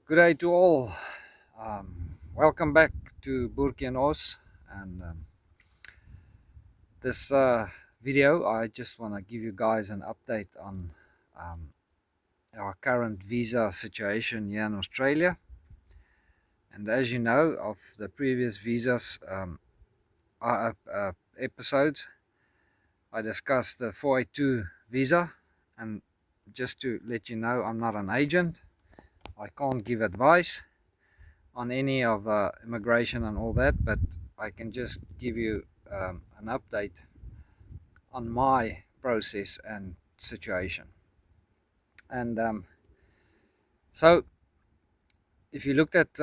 Good day to all. Welcome back to Burki and Oz. And this video, I just want to give you guys an update on um, our current visa situation here in Australia. And as you know, of the previous visas episodes, I discussed the 482 visa. And just to let you know, I'm not an agent. I can't give advice on any of immigration and all that, but I can just give you an update on my process and situation. And so if you looked at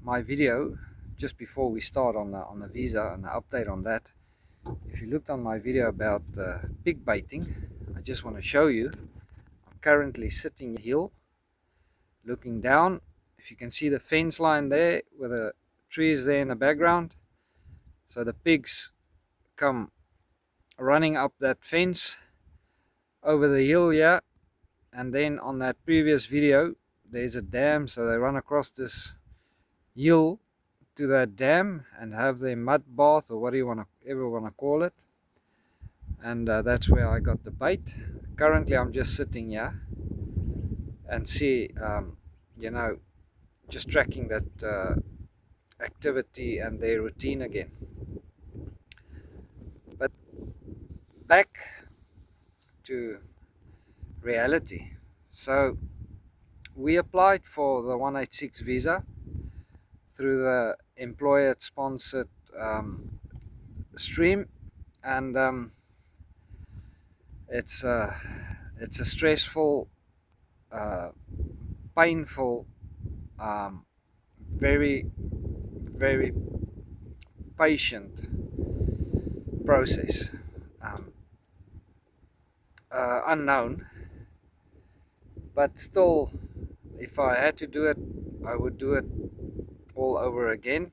my video just before we start on the visa and the update on that, if you looked on my video about pig baiting, I just want to show you. I'm currently sitting hill looking down. If you can see the fence line there with the trees there in the background, so the pigs come running up that fence over the hill here. And then on that previous video there's a dam, so they run across this hill to that dam and have their mud bath, or what do you ever want to call it. And that's where I got the bait. Currently I'm just sitting here and see you know, just tracking that activity and their routine again. But back to reality. So we applied for the 186 visa through the employer sponsored stream, and it's a stressful, uh, painful, um, very very patient process. um, Unknown, but still, if I had to do it, I would do it all over again.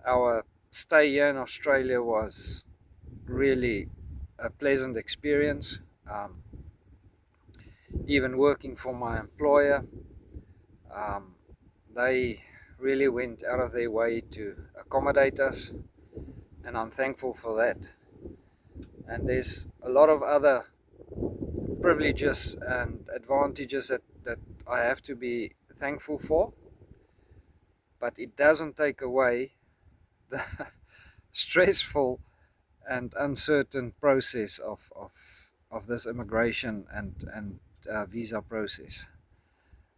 Our stay here in Australia was really a pleasant experience. Even working for my employer, um, they really went out of their way to accommodate us, and I'm thankful for that. And there's a lot of other privileges and advantages that I have to be thankful for, but it doesn't take away the stressful and uncertain process of this immigration and visa process.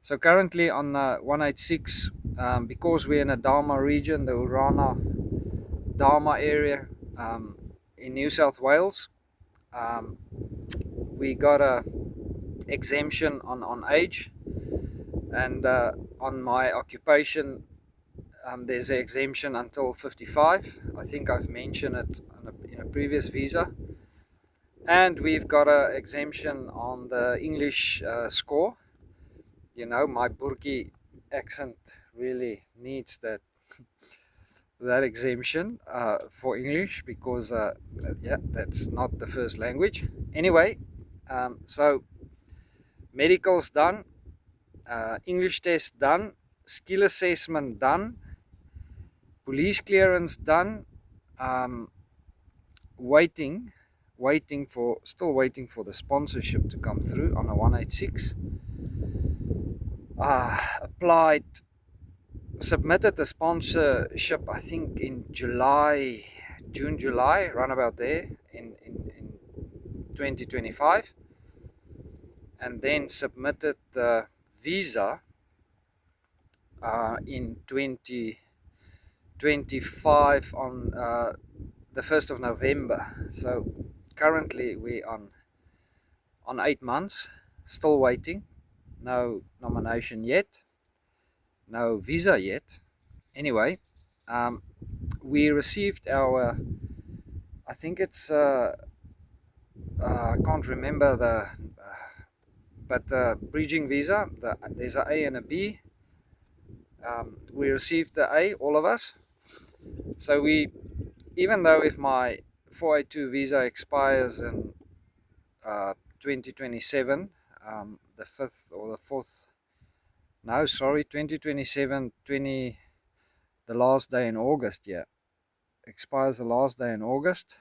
So currently on 186, because we're in a Dharma region, the Urana Dharma area in New South Wales, um, we got a exemption on age, and on my occupation, there's an exemption until 55. I think I've mentioned it in a previous visa. And we've got an exemption on the English score. You know, my Burki accent really needs that exemption for English, because yeah, that's not the first language. Anyway, so medical's done, English test done, skill assessment done, police clearance done, um, waiting still waiting for the sponsorship to come through on a 186. Applied, submitted the sponsorship, I think in June, July, run about there in 2025, and then submitted the visa in 2025 on the 1st of November. So currently we on 8 months, still waiting. No nomination yet, no visa yet. Anyway, we received our, I think it's I can't remember but the bridging visa. There's an A and a B. We received the A, all of us. So we, even though if my 482 visa expires in 2027, the 5th or the 4th No, sorry, 2027, the last day in August, yeah. Expires the last day in August.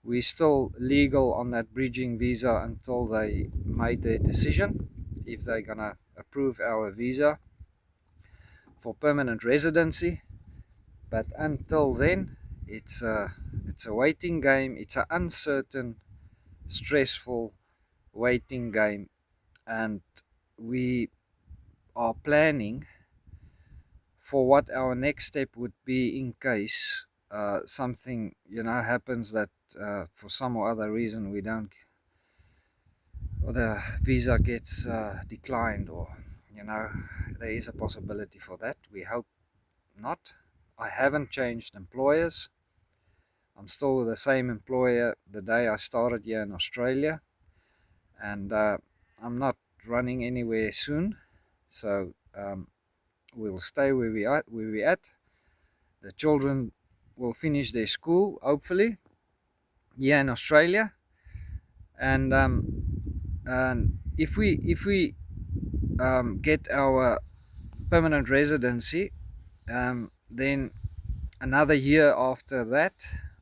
We're still legal on that bridging visa until they made their decision, if they're gonna approve our visa for permanent residency. But until then, it's a waiting game. It's an uncertain, stressful waiting game, and we are planning for what our next step would be in case something happens that for some or other reason we don't, or the visa gets declined, or there is a possibility for that. We hope not. I haven't changed employers. I'm still with the same employer the day I started here in Australia, and I'm not running anywhere soon, so we'll stay where we are, where we at. The children will finish their school, hopefully, here in Australia, and if we get our permanent residency, then another year after that,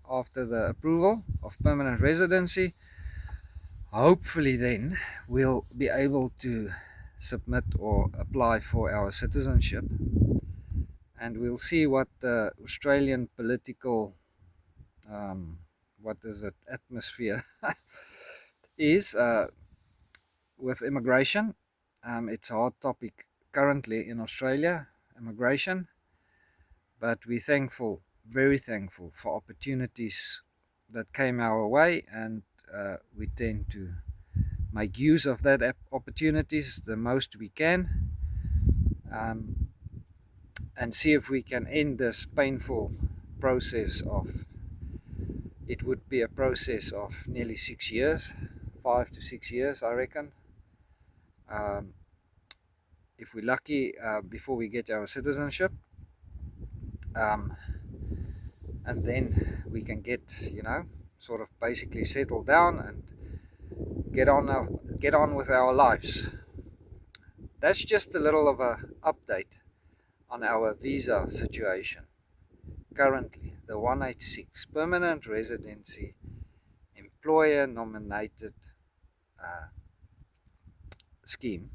after the approval of permanent residency, hopefully then we'll be able to submit or apply for our citizenship, and we'll see what the Australian political what is it, atmosphere is with immigration. It's a hot topic currently in Australia, immigration, but we're thankful, very thankful for opportunities that came our way, and we tend to make use of that opportunities the most we can, um, and see if we can end this painful process of, it would be a process of nearly 6 years, 5 to 6 years I reckon, um, if we're lucky, before we get our citizenship, um, and then we can get, sort of basically settle down and get on with our lives. That's just a little of a update on our visa situation currently. The 186 permanent residency, employer nominated uh, stream.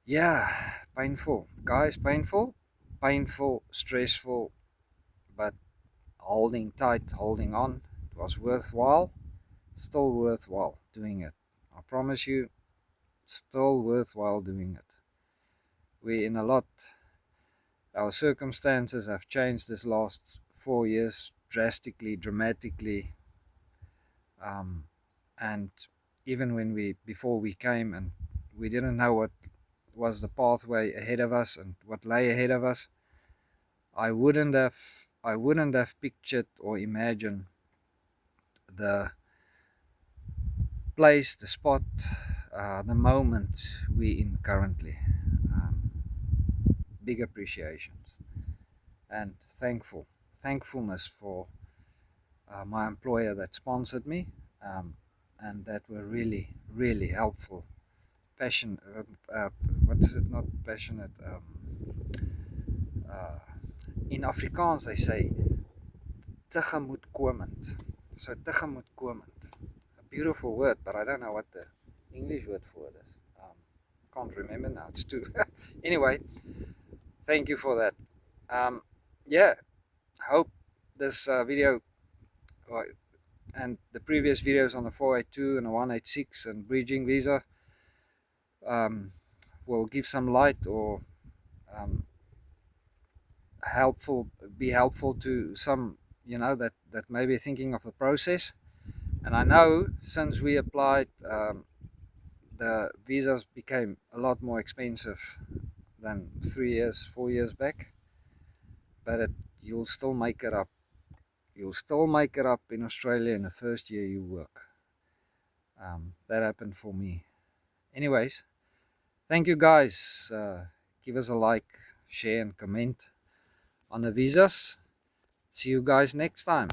Yeah, painful, guys, painful, stressful, but holding tight, holding on. It was worthwhile, still worthwhile doing it. I promise you, still worthwhile doing it. We're in a lot, our circumstances have changed this last 4 years drastically, dramatically, and even when before we came and we didn't know what was the pathway ahead of us and what lay ahead of us, I wouldn't have pictured or imagined the place, the spot, the moment we in currently. Big appreciations and thankfulness for my employer that sponsored me, and that were really helpful, passion. What is it? Not passionate. Uh, in Afrikaans they say tegemoetkomend. So tegemoetkomend, a beautiful word, but I don't know what the English word for it is. Can't remember now. It's too. Anyway, thank you for that. Yeah, hope this video and the previous videos on the 482 and the 186 and bridging visa will give some light, or um, be helpful to some, that may be thinking of the process. And I know since we applied, the visas became a lot more expensive than 3 years, 4 years back, but you'll still make it up. You'll still make it up in Australia in the first year you work. That happened for me. Anyways, thank you guys. Give us a like, share, and comment on the visas. See you guys next time.